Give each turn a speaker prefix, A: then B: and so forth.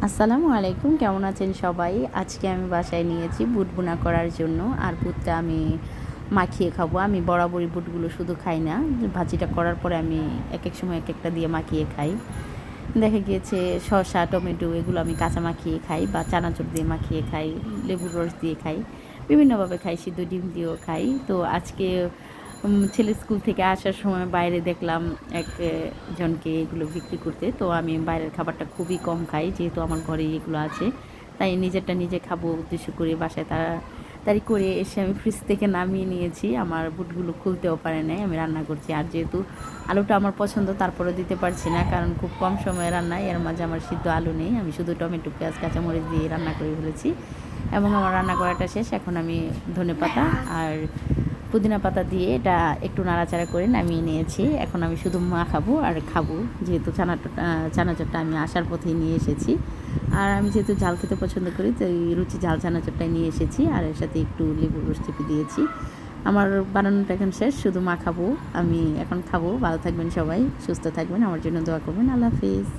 A: আসসালামু আলাইকুম, কেমন আছেন সবাই? আজকে আমি বাসায় নিয়েছি বুট ভুনা করার জন্য। আর বুটটা আমি মাখিয়ে খাবো। আমি বরাবরই বুটগুলো শুধু খাই না, ভাজিটা করার পরে আমি একেক সময় একেকটা দিয়ে মাখিয়ে খাই। দেখা গিয়েছে শসা, টমেটো এগুলো আমি কাঁচা মাখিয়ে খাই বা চানাচুর দিয়ে মাখিয়ে খাই, লেবুর রস দিয়ে খাই, বিভিন্নভাবে খাই, সিদ্ধ ডিম দিয়েও খাই। তো আজকে ছেলে স্কুল থেকে আসার সময় বাইরে দেখলাম জনকে এগুলো বিক্রি করতে। তো আমি বাইরের খাবারটা খুবই কম খাই, যেহেতু আমার ঘরে এগুলো আছে। তাই নিজেরটা নিজে খাবো উদ্দেশ্য করে বাসায় তাড়াতাড়ি করে এসে আমি ফ্রিজ থেকে নামিয়ে নিয়েছি। আমার বুটগুলো খুলতেও পারে নাই, আমি রান্না করছি। আর যেহেতু আলুটা আমার পছন্দ, তারপরেও দিতে পারছি না, কারণ খুব কম সময়ে রান্না। এর মাঝে আমার সিদ্ধ আলু নেই, আমি শুধু টমেটো, পেঁয়াজ, কাঁচামরিচ দিয়ে রান্না করে ফেলেছি এবং আমার রান্না করাটা শেষ। এখন আমি ধনেপাতা আর পুদিনা পাতা দিয়ে এটা একটু নাড়াচাড়া করে নামিয়ে নিয়েছি। এখন আমি শুধু মাখাবো আর খাবো, যেহেতু চানাচুরটা আমি আসার পথেই নিয়ে এসেছি। আর আমি যেহেতু ঝাল খেতে পছন্দ করি, তো এই রুচি ঝাল চানাচুরটাই নিয়ে এসেছি, আর এর সাথে একটু লেবুর রস চিপে দিয়েছি। আমার বানানোটা এখন শেষ, শুধু মাখাবো। আমি এখন খাবো। ভালো থাকবেন সবাই, সুস্থ থাকবেন, আমার জন্য দোয়া করবেন। আল্লাহ হাফিজ।